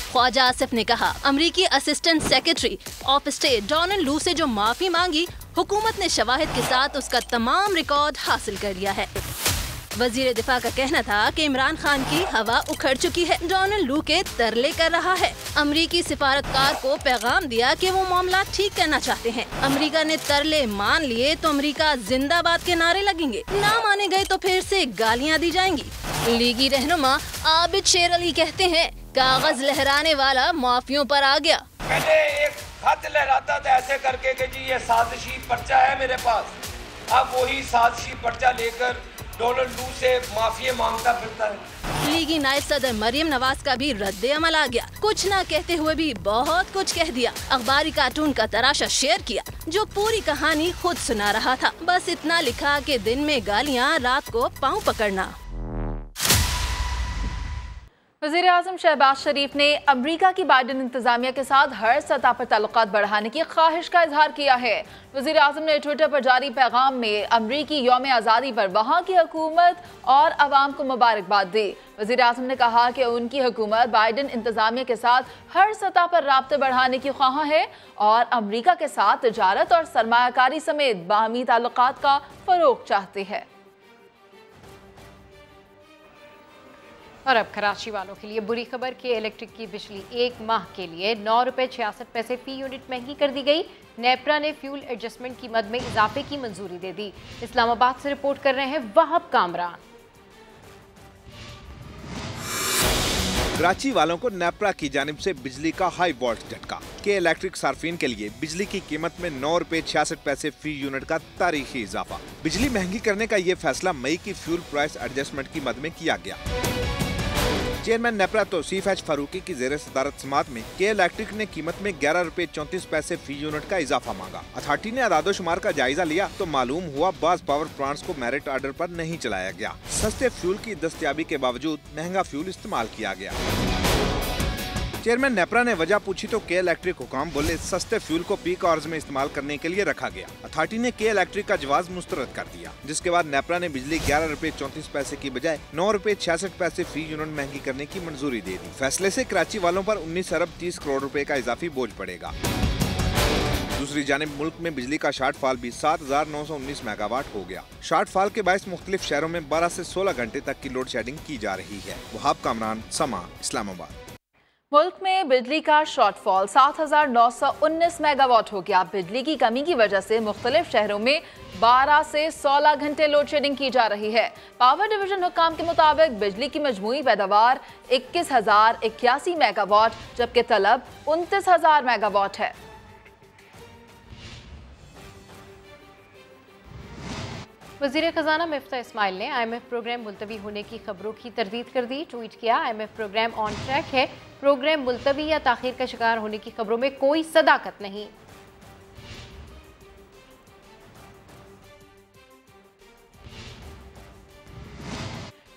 ख्वाजा आसिफ ने कहा, अमरीकी assistant secretary of state Donald लू से जो माफी मांगी, हुकूमत ने शवाहिद के साथ उसका तमाम रिकॉर्ड हासिल कर लिया है। वजीर दिफा का कहना था कि इमरान खान की हवा उखड़ चुकी है, डोनाल्ड लू के तरले कर रहा है। अमरीकी सिफारतकार को पैगाम दिया कि वो मामला ठीक करना चाहते हैं। अमरीका ने तरले मान लिए तो अमरीका जिंदाबाद के नारे लगेंगे, ना माने गए तो फिर से गालियां दी जाएंगी। लीगी रहनुमा आबिद शेर अली कहते हैं, कागज लहराने वाला माफियों पर आ गया। मैंने एक खत लहराता था ऐसे करके कि जी ये साजिशी पर्चा है मेरे पास, अब वही साजिशी पर्चा लेकर डोनाल्ड लू से माफी मांगता फिरता है। लीगी नायब सदर मरियम नवाज का भी रद्द अमल आ गया। कुछ ना कहते हुए भी बहुत कुछ कह दिया। अखबारी कार्टून का तराशा शेयर किया जो पूरी कहानी खुद सुना रहा था। बस इतना लिखा कि दिन में गालियां, रात को पाँव पकड़ना। वज़ीर-ए-आज़म शहबाज शरीफ ने अमरीका की बाइडन इंतजामिया के साथ हर सतह पर ताल्लुकात बढ़ाने की ख्वाहिश का इजहार किया है। वज़ीर-ए-आज़म ने ट्विटर पर जारी पैगाम में अमरीकी यौम आज़ादी पर वहाँ की हुकूमत और अवाम को मुबारकबाद दी। वज़ीर-ए-आज़म ने कहा कि उनकी हुकूमत बाइडन इंतजामिया के साथ हर सतह पर राब्ते बढ़ाने की ख्वाह है और अमरीका के साथ तिजारत और सरमायाकारी समेत बाहमी ताल्लुकात का फ़रोग़ चाहती है। और अब कराची वालों के लिए बुरी खबर कि इलेक्ट्रिक की बिजली 1 माह के लिए 9 रुपये 66 पैसे फी यूनिट महंगी कर दी गई। नेपरा ने फ्यूल एडजस्टमेंट कीमत में इजाफे की मंजूरी दे दी। इस्लामाबाद से रिपोर्ट कर रहे हैं वहाब कामरान। कराची वालों को नेपरा की जानिब से बिजली का हाई वोल्ट झटका के इलेक्ट्रिक सार्फिन के लिए बिजली की कीमत में 9 रुपये 66 पैसे फी यूनिट का तारीखी इजाफा। बिजली महंगी करने का ये फैसला मई की फ्यूल प्राइस एडजस्टमेंट की मद में किया गया। चेयरमैन नेपरा तौसीफ एच फारूकी की जेर सदारत समात में के इलेक्ट्रिक ने कीमत में 11 रुपये 34 पैसे फी यूनिट का इजाफा मांगा। अथॉरिटी ने अदादोशुमार का जायजा लिया तो मालूम हुआ बाज पावर प्लांट्स को मेरिट ऑर्डर पर नहीं चलाया गया। सस्ते फ्यूल की दस्तयाबी के बावजूद महंगा फ्यूल इस्तेमाल किया गया। चेयरमैन नेपरा ने वजह पूछी तो के इलेक्ट्रिक हुकाम बोले सस्ते फ्यूल को पीक आवर्स में इस्तेमाल करने के लिए रखा गया। अथॉरिटी ने के इलेक्ट्रिक का जवाब मुस्तरद कर दिया, जिसके बाद नेपरा ने बिजली 11 रुपये 34 पैसे की बजाय 9 रुपये 66 पैसे फी यूनिट महंगी करने की मंजूरी दे दी। फैसले से कराची वालों पर 19 अरब 30 करोड़ रुपए का इजाफी बोझ पड़ेगा। दूसरी जानिब मुल्क में बिजली का शॉर्टफॉल भी 7,919 मेगावाट हो गया। शॉर्टफॉल के बायस मुख्तलिफ शहरों में 12 से 16 घंटे तक की लोड शेडिंग की जा रही है। वहाब कामरान, समा, इस्लामाबाद। मुल्क में बिजली का शॉर्टफॉल 7,919 मेगावाट हो गया। बिजली की कमी की वजह से मुख्तलिफ शहरों में 12 से 16 घंटे लोड शेडिंग की जा रही है। पावर डिवीजन हुक्काम के मुताबिक बिजली की मजमूई पैदावार 21,081 मेगावाट जबकि तलब 29,000 मेगावाट है। वज़ीर ख़जाना मिफ्ता इस्माइल ने IMF प्रोग्राम मुलतवी होने की खबरों की तरदीद कर दी। ट्वीट किया, IMF प्रोग्राम ऑन ट्रैक है। प्रोग्राम मुलतवी या ताख़ीर का शिकार होने की खबरों में कोई सदाकत नहीं।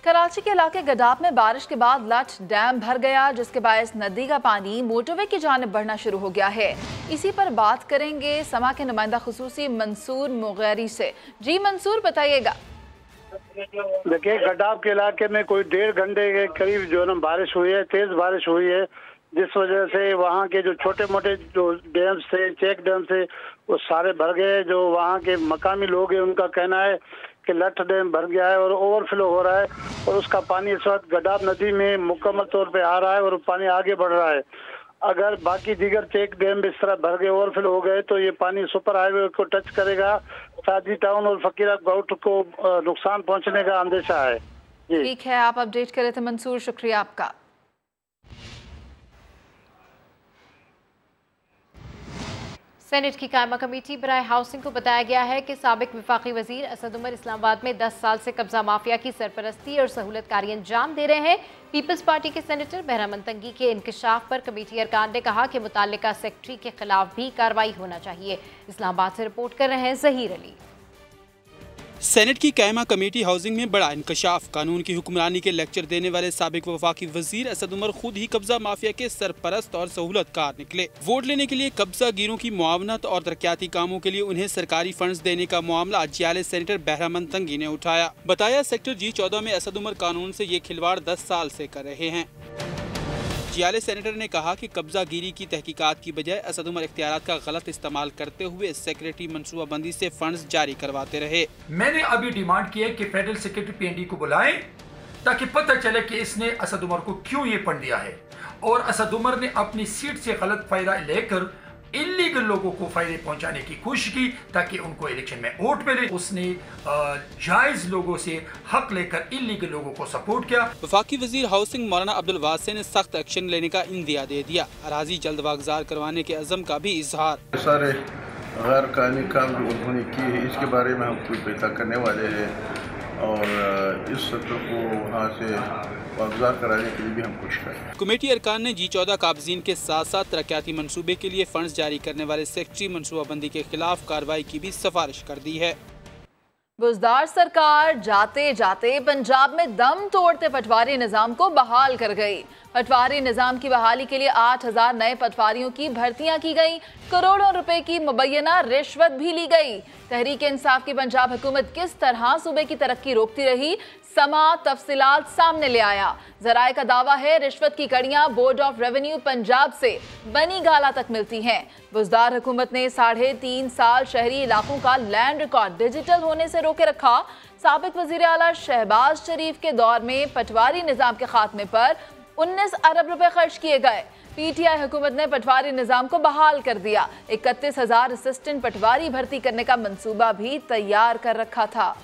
कराची के इलाके गडाब में बारिश के बाद लठ डैम भर गया, जिसके बायस नदी का पानी मोटरवे की जानिब बढ़ना शुरू हो गया है। इसी पर बात करेंगे समा के नुमाइंदा खुसूसी मंसूर मुगैरी से। जी मंसूर, बताइएगा। देखिए, गडाब के इलाके में कोई 1.5 घंटे के करीब जो है ना बारिश हुई है, तेज बारिश हुई है, जिस वजह से वहाँ के जो छोटे मोटे जो डैम्स थे, चेक डैम थे, वो सारे भर गए। जो वहाँ के मकामी लोग हैं उनका कहना है कि लठ डैम भर गया है और ओवरफ्लो हो रहा है और उसका पानी इस वक्त गडाब नदी में मुकम्मल तौर पे आ रहा है और पानी आगे बढ़ रहा है। अगर बाकी दीगर चेक डैम इस तरह भर गए, ओवरफ्लो हो गए, तो ये पानी सुपर हाईवे को टच करेगा। सादी टाउन और फकीरा गाउट को नुकसान पहुंचने का अंदेशा है। ठीक है, आप अपडेट करे थे मंसूर, शुक्रिया आपका। सेनेट की कायमा कमेटी बराए हाउसिंग को बताया गया है कि साबिक वफाकी वजीर असद उमर इस्लामाबाद में 10 साल से कब्जा माफिया की सरपरस्ती और सहूलतकारी अंजाम दे रहे हैं। पीपल्स पार्टी के सेनेटर बहरामन तंगी के इंकशाफ पर कमेटी अरकान ने कहा कि मुताल्लिका सेक्रेटरी के खिलाफ भी कार्रवाई होना चाहिए। इस्लामाबाद से रिपोर्ट कर रहे हैं जहीर अली। सेनेट की कायमा कमेटी हाउसिंग में बड़ा इंकशाफ। कानून की हुक्मरानी के लेक्चर देने वाले साबिक वफाकी वजीर असद उमर खुद ही कब्जा माफिया के सरपरस्त और सहूलतकार निकले। वोट लेने के लिए कब्जा गिरों की मुआवनत और तरक्याती कामों के लिए उन्हें सरकारी फंड्स देने का मामला जियाले सेनेटर बहरामन तंगी ने उठाया। बताया सेक्टर G14 में असद उमर कानून से ये खिलवाड़ 10 साल से कर रहे हैं। जियाले सेनेटर ने कहा कि कब्जा गिरी की तहकीकात की बजाय असद उमर इख्तियारात का गलत इस्तेमाल करते हुए सेक्रेटरी मनसूबाबंदी से फंड्स जारी करवाते रहे। मैंने अभी डिमांड की है कि फेडरल सेक्रेटरी PND को बुलाएं ताकि पता चले कि इसने असद उमर को क्यों ये फंड दिया है और असद उमर ने अपनी सीट से गलत फायदा लेकर इलीगल लोगों को फायदे पहुंचाने की कोशिश की ताकि उनको इलेक्शन में वोट मिले। उसने जायज लोगों से हक लेकर इलीगल लोगों को सपोर्ट किया। वफाकी वजीर हाउसिंग मौलाना अब्दुल वासे ने सख्त एक्शन लेने का इंदिया दे दिया। अराजी जल्द वागजार करवाने के अज़म का भी इजहार। सारे गैर कानूनी काम जो उन्होंने की है इसके बारे में हम कोई पैसा करने वाले हैं और इस सत्र को वहाँ से वागुजार कराने के लिए भी हम कोशिश करें। कमेटी अरकान ने G14 काबजीन के साथ साथ तरक्याती मंसूबे के लिए फंड्स जारी करने वाले सेक्रेटरी मनसूबाबंदी के खिलाफ कार्रवाई की भी सिफारिश कर दी है। बुज़दार सरकार जाते जाते पंजाब में दम तोड़ते पटवारी निज़ाम को बहाल कर गई। पटवारी निज़ाम की बहाली के लिए 8000 नए पटवारियों की भर्तियां की गई। करोड़ों रुपए की मुबैना रिश्वत भी ली गई। तहरीक इंसाफ की पंजाब हुकूमत किस तरह सूबे की तरक्की रोकती रही, समा तफसीलात सामने ले आया। जराए का दावा है रिश्वत की कड़ियां बोर्ड ऑफ रेवेन्यू पंजाब से बनी गाला तक मिलती हैं। बुज़दार हुकूमत ने 3.5 साल शहरी इलाकों का लैंड रिकॉर्ड डिजिटल होने से रोके रखा। साबिक वजीर आला शहबाज शरीफ के दौर में पटवारी निज़ाम के खात्मे पर 19 अरब रुपए खर्च किए गए। PTI हुकूमत ने पटवारी निज़ाम को बहाल कर दिया। 31,000 असिस्टेंट पटवारी भर्ती करने का मंसूबा भी तैयार कर रखा था।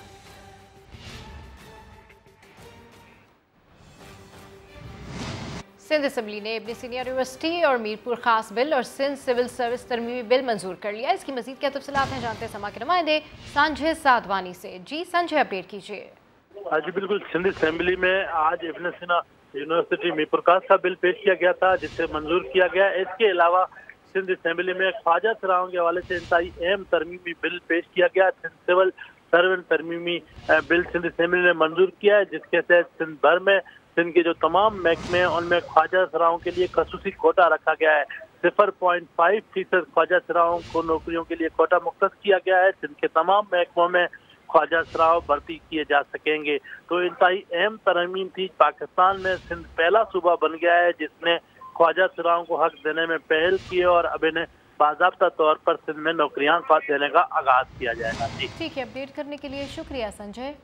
सिंध असम्बली ने इब्न सीना यूनिवर्सिटी और मीरपुर खास बिल और सिंध सिविल सर्विस तरमीमी बिल मंजूर कर लिया। इसकी मजीद क्या तफसीलात हैं जानते हैं समा के नुमाइंदे संजय साधवानी से। जी संजय, अपडेट कीजिए। जी बिल्कुल, सिंध असम्बली में आज इब्न सीना यूनिवर्सिटी मीरपुर खास का बिल पेश किया गया था जिसे मंजूर किया गया। इसके अलावा सिंध असम्बली में ख्वाजा सराओं के हवाले से इंतहाई अहम तरमीमी बिल पेश किया गया। सिविल सर्वेंट तरमीमी बिल सिंध असम्बली ने मंजूर किया है, जिसके तहत सिंध भर में सिंध के जो तमाम महकमे हैं उनमें ख्वाजा सराओं के लिए खसूसी कोटा रखा गया है। 0.5% ख्वाजा सराओं को नौकरियों के लिए कोटा मुख्तस किया गया है। सिंध के तमाम महकमों में ख्वाजा सराओं भर्ती किए जा सकेंगे। तो इंतहाई अहम तरमीम थी। पाकिस्तान में सिंध पहला सूबा बन गया है जिसने ख्वाजा सराओं को हक देने में पहल की है और अब इन्हें बाज़ाब्ता तौर पर सिंध में नौकरियां देने का आगाज किया जाएगा। जी ठीक है, अपडेट करने के लिए शुक्रिया संजय।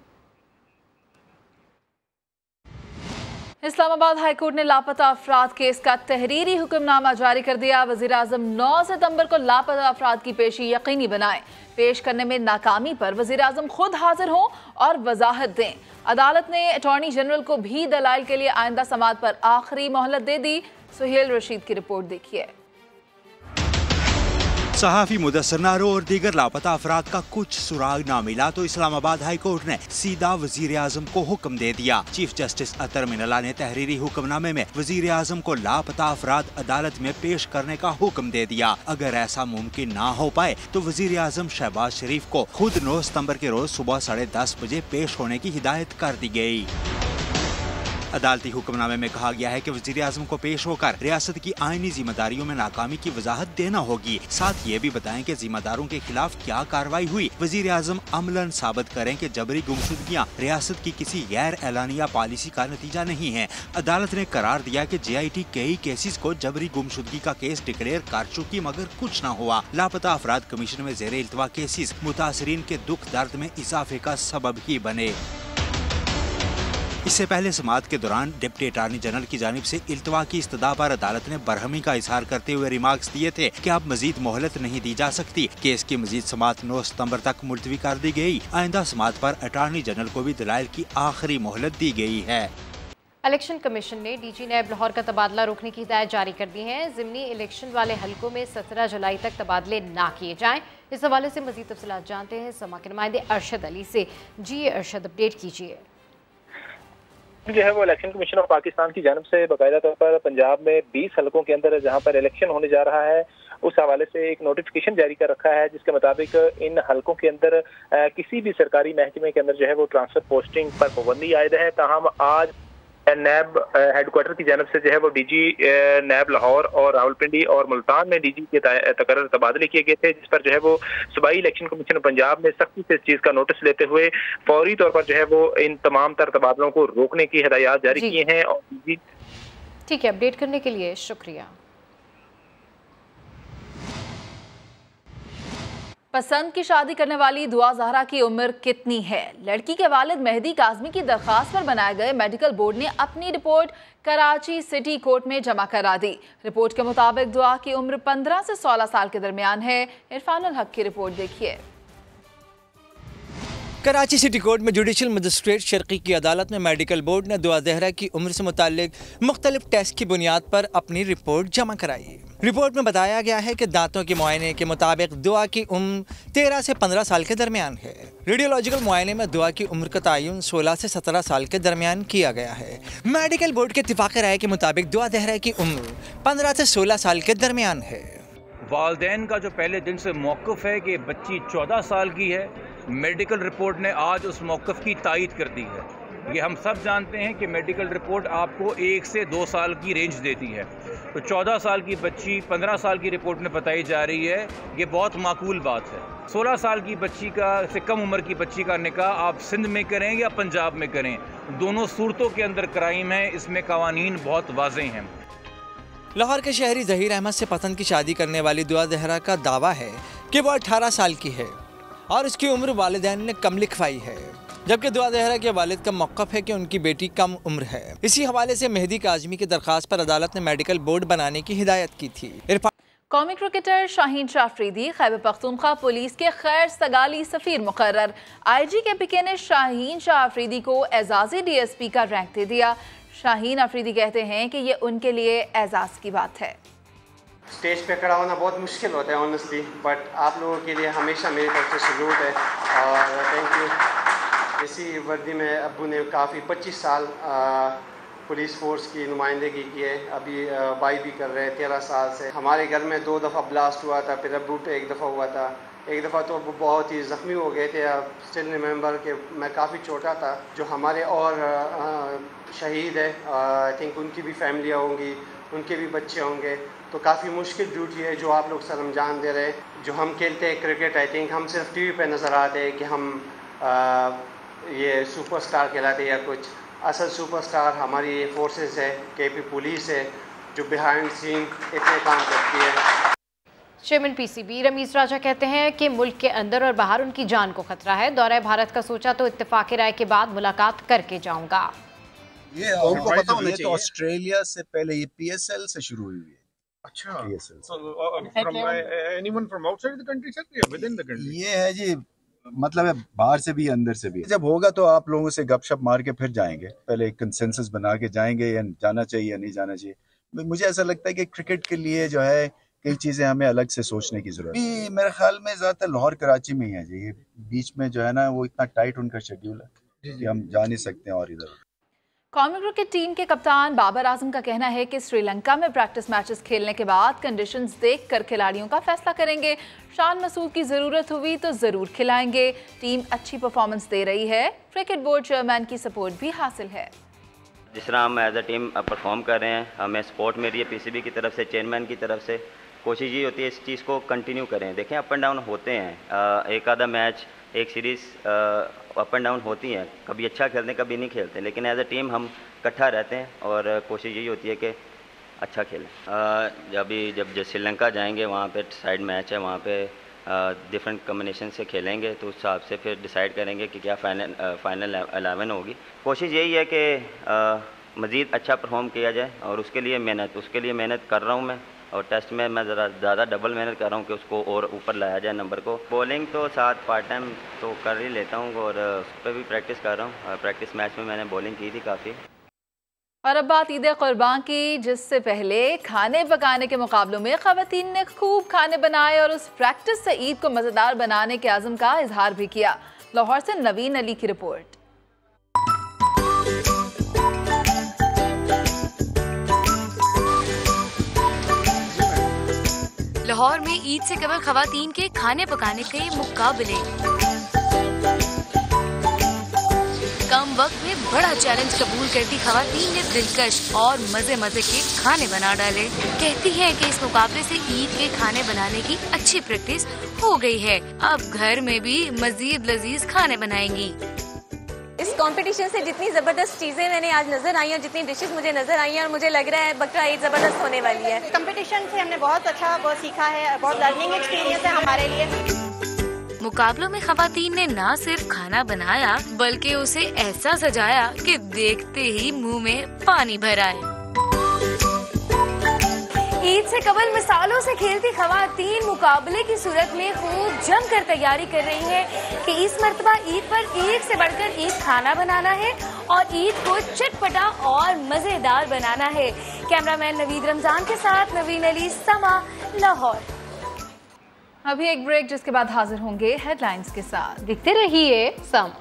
इस्लामाबाद हाईकोर्ट ने लापता अफराद केस का तहरीरी हुक्मनामा जारी कर दिया। वज़ीर आज़म 9 सितंबर को लापता अफराद की पेशी यकीनी बनाएं। पेश करने में नाकामी पर वज़ीर आज़म खुद हाजिर हों और वजाहत दें। अदालत ने अटॉर्नी जनरल को भी दलाइल के लिए आइंदा समाअत पर आखिरी मोहलत दे दी। सुहेल रशीद की रिपोर्ट देखिए। सहाफ़ी मुदस्सर नारो और दीगर लापता अफराद का कुछ सुराग न मिला तो इस्लामाबाद हाई कोर्ट ने सीधा वजीर आजम को हुक्म दे दिया। चीफ जस्टिस अतर मिनल्ला ने तहरीरी हुक्मनामे में वजीर आजम को लापता अफराद अदालत में पेश करने का हुक्म दे दिया। अगर ऐसा मुमकिन ना हो पाए तो वजीर आजम शहबाज शरीफ को खुद 9 सितंबर के रोज सुबह 10:30 बजे पेश होने की हिदायत कर दी गयी। अदालती हुक्मनामे में कहा गया है कि वजीर आजम को पेश होकर रियासत की आईनी जिम्मेदारियों में नाकामी की वजाहत देना होगी। साथ ये भी बताएं कि जिम्मेदारों के खिलाफ क्या कार्रवाई हुई। वजीर आजम अमलन साबित करें कि जबरी गुमशुदगियाँ रियासत की किसी गैर एलानिया पॉलिसी का नतीजा नहीं है। अदालत ने करार दिया कि JIT कई केसेस को जबरी गुमशुदगी का केस डिक्लेयर कर चुकी मगर कुछ न हुआ। लापता अफराद कमीशन में जेर इल्तवा केसेस मुतासरीन के दुख दर्द में इजाफे का सबब ही बने। इससे पहले समाअत के दौरान डिप्टी अटॉर्नी जनरल की जानिब से इल्तवा की इस्तदा पर अदालत ने बरहमी का इजहार करते हुए रिमार्क्स दिए थे कि अब मजीद मोहलत नहीं दी जा सकती। केस की मजीद समाअत 9 सितंबर तक मुलतवी कर दी गई। आइंदा समाअत पर अटॉर्नी जनरल को भी दलाइल की आखिरी मोहलत दी गई है। इलेक्शन कमीशन ने DG नैब लाहौर का तबादला रोकने की हिदायत जारी कर दी है। ज़िमनी इलेक्शन वाले हलकों में 17 जुलाई तक तबादले ना किए जाएं। इस हवाले से मजीद तफसीलात जानते हैं समा के नुमाइंदे अरशद अली से। जी अरशद, अपडेट कीजिए। जो है वो इलेक्शन कमीशन ऑफ पाकिस्तान की जानिब से बाकायदा तौर पर पंजाब में 20 हलकों के अंदर जहां पर इलेक्शन होने जा रहा है उस हवाले से एक नोटिफिकेशन जारी कर रखा है जिसके मुताबिक इन हलकों के अंदर किसी भी सरकारी महकमे के अंदर जो है वो ट्रांसफर पोस्टिंग पर पाबंदी आयद है। ताहम आज नैब हेडक्वार्टर की जानिब से जो है वो DG नैब लाहौर और रावलपिंडी और मुल्तान में DG के तकर्रर तबादले किए गए थे, जिस पर जो है वो सूबाई इलेक्शन कमीशन पंजाब ने सख्ती से इस चीज़ का नोटिस लेते हुए फौरी तौर पर जो है वो इन तमाम तर तबादलों को रोकने की हिदायत जारी किए हैं। और ठीक है, अपडेट करने के लिए शुक्रिया। पसंद की शादी करने वाली दुआ ज़हरा की उम्र कितनी है? लड़की के वालिद मेहदी काज़मी की दरख्वास्त पर बनाए गए मेडिकल बोर्ड ने अपनी रिपोर्ट कराची सिटी कोर्ट में जमा करा दी। रिपोर्ट के मुताबिक दुआ की उम्र 15 से 16 साल के दरमियान है। इरफानुल हक की रिपोर्ट देखिए। कराची सिटी कोर्ट में जुडिशल मजिस्ट्रेट शर्की की अदालत में मेडिकल बोर्ड ने दुआ ज़हरा की उम्र से मुताल्लिक मुख्तलिफ टेस्ट की बुनियाद पर अपनी रिपोर्ट जमा कराई। रिपोर्ट में बताया गया है कि दांतों के मुआयने के मुताबिक दुआ की उम्र 13 से 15 साल के दरमियान है। रेडियोलॉजिकल मुआयने में दुआ की उम्र का तयन 16 से 17 साल के दरमियान किया गया है। मेडिकल बोर्ड के इत्तिफाक राय के मुताबिक दुआ ज़हरा की उम्र 15 से 16 साल के दरमियान है। वालिदैन का जो पहले दिन से मौक़िफ़ है कि बच्ची 14 साल की है, मेडिकल रिपोर्ट ने आज उस मौक़िफ़ की तायीद कर दी है। ये हम सब जानते हैं कि मेडिकल रिपोर्ट आपको 1 से 2 साल की रेंज देती है, तो 14 साल की बच्ची 15 साल की रिपोर्ट में बताई जा रही है, ये बहुत माकूल बात है। 16 साल की बच्ची का से कम उम्र की बच्ची का निकाह आप सिंध में करें या पंजाब में करें, दोनों सूरतों के अंदर क्राइम है, इसमें कवानीन बहुत वाज़ेह हैं। लाहौर के शहरी ज़हीर अहमद से पसंद की शादी करने वाली दुआ ज़हरा का दावा है कि वो 18 साल की है और उसकी उम्र वालिदैन ने कम लिखवाई है, जबकि दुआ ज़हरा के वालिद का मौक़िफ़ है कि उनकी बेटी कम उम्र है। इसी हवाले से मेहदी काज़मी की दरख्वास्त पर अदालत ने मेडिकल बोर्ड बनाने की हिदायत की थी। कौमी क्रिकेटर शाहीन शाह अफरीदी खैबर पख्तूनख्वा पुलिस के खैर सगाली सफ़ीर मुकर्रर। IG के PK ने शाहीन शाह अफरीदी को एजाज़ी DSP का रैंक दे दिया। शाहीन अफरीदी कहते हैं कि ये उनके लिए एजाज़ की बात है। स्टेज पे खड़ा होना बहुत मुश्किल होता है ऑनेस्टली, बट आप लोगों के लिए हमेशा मेरी तरफ से सल्यूट है और थैंक यू। इसी वर्दी में अब्बू ने काफ़ी 25 साल पुलिस फोर्स की नुमाइंदगी की है, अभी भाई भी कर रहे हैं 13 साल से। हमारे घर में 2 दफ़ा ब्लास्ट हुआ था, फिर अब्बू पे 1 दफ़ा हुआ था। एक दफ़ा तो अब्बू बहुत ही ज़ख्मी हो गए थे। स्टिल रिमेंबर कि मैं काफ़ी छोटा था। जो हमारे और शहीद है, आई थिंक उनकी भी फैमिलियाँ होंगी, उनके भी बच्चे होंगे, तो काफ़ी मुश्किल ड्यूटी है जो आप लोग सरंजाम दे रहे हैं। जो हम खेलते हैं क्रिकेट, आई थिंक हम सिर्फ TV पे नज़र आते हैं कि हम ये सुपरस्टार कहलाते हैं या कुछ। असल सुपरस्टार हमारी ये फोर्सेस है, KP पुलिस है, जो बिहाइंड सीन इतने काम करती है। चेयरमैन PCB रमीज राजा कहते हैं कि मुल्क के अंदर और बाहर उनकी जान को खतरा है। दौरा भारत का सोचा तो इत्तेफाक राय के बाद मुलाकात करके जाऊंगा। ये उनको पता होना चाहिए। तो ऑस्ट्रेलिया से पहले ये PSL से शुरू हुई है। अच्छा, PSL from anyone from outside the country sir या within the country? ये है जी, मतलब है बाहर से भी अंदर से भी। जब होगा तो आप लोगों से गपशप मार के फिर जाएंगे, पहले एक कंसेंसस बना के जाएंगे या जाना चाहिए या नहीं जाना चाहिए। मुझे ऐसा लगता है कि क्रिकेट के लिए जो है कई चीजें हमें अलग से सोचने की जरूरत है। मेरे ख्याल में ज्यादातर लाहौर कराची में ही है जी, ये बीच में जो है ना वो इतना टाइट उनका शेड्यूल है कि हम जा नहीं सकते और इधर। कौमी क्रिकेट टीम के कप्तान बाबर आजम का कहना है कि श्रीलंका में प्रैक्टिस मैचेस खेलने के बाद कंडीशंस देखकर खिलाड़ियों का फैसला करेंगे। शान मसूद की ज़रूरत हुई तो ज़रूर खिलाएंगे। टीम अच्छी परफॉर्मेंस दे रही है, क्रिकेट बोर्ड चेयरमैन की सपोर्ट भी हासिल है। जिस तरह हम एज अ टीम परफॉर्म कर रहे हैं, हमें सपोर्ट मिल रही है PCB की तरफ से, चेयरमैन की तरफ से। कोशिश ये होती है इस चीज़ को कंटिन्यू करें। देखें अप एंड डाउन होते हैं, एक आधा मैच, एक सीरीज़ अप एंड डाउन होती हैं, कभी अच्छा खेलते हैं कभी नहीं खेलते, लेकिन एज अ टीम हम इकट्ठा रहते हैं और कोशिश यही होती है कि अच्छा खेलें। जब श्रीलंका जाएंगे वहाँ पे साइड मैच है, वहाँ पे डिफरेंट कम्बिनेशन से खेलेंगे, तो उस हिसाब से फिर डिसाइड करेंगे कि क्या फाइनल 11 होगी। कोशिश यही है कि मज़ीद अच्छा परफॉर्म किया जाए और उसके लिए मेहनत कर रहा हूँ मैं, और टेस्ट में मैं ज़रा ज़्यादा डबल मेहनत कर रहा हूँ कि उसको और ऊपर लाया जाए नंबर को। बॉलिंग तो साथ पार्ट टाइम तो कर ही लेता हूँ और उस पर भी प्रैक्टिस कर रहा हूँ। प्रैक्टिस मैच में मैंने बॉलिंग की थी काफ़ी। और अब बात ईद कुर्बान की, जिससे पहले खाने पकाने के मुकाबलों में ख़वातीन ने खूब खाने बनाए और उस प्रैक्टिस से ईद को मज़ेदार बनाने के आज़म का इजहार भी किया। लाहौर से नवीन अली की रिपोर्ट। लाहौर में ईद से कबल ख़वातीन के खाने पकाने के मुकाबले। कम वक्त में बड़ा चैलेंज कबूल करती ख़वातीन ने दिलकश और मजे मजे के खाने बना डाले। कहती हैं कि इस मुकाबले से ईद के खाने बनाने की अच्छी प्रैक्टिस हो गई है, अब घर में भी मजीद लजीज खाने बनाएंगी। इस कंपटीशन से जितनी ज़बरदस्त चीज़ें मैंने आज नज़र आई और जितनी डिशेस मुझे नज़र आई हैं, और मुझे लग रहा है बकरा ईद ज़बरदस्त होने वाली है। कंपटीशन से हमने बहुत सीखा है, बहुत लर्निंग एक्सपीरियंस है हमारे लिए। मुकाबलों में ख़वातीन ने न सिर्फ खाना बनाया बल्कि उसे ऐसा सजाया कि देखते ही मुंह में पानी भर आए। ईद से कबल मिसालों से खेलती खवातीन मुकाबले की सूरत में खूब जमकर तैयारी कर रही हैं कि इस मर्तबा ईद पर एक से बढ़कर एक खाना बनाना है और ईद को चटपटा और मजेदार बनाना है। कैमरामैन नवीद रमजान के साथ नवीन अली, समा, लाहौर। अभी एक ब्रेक, जिसके बाद हाजिर होंगे हेडलाइंस के साथ। दिखते रहिए समा।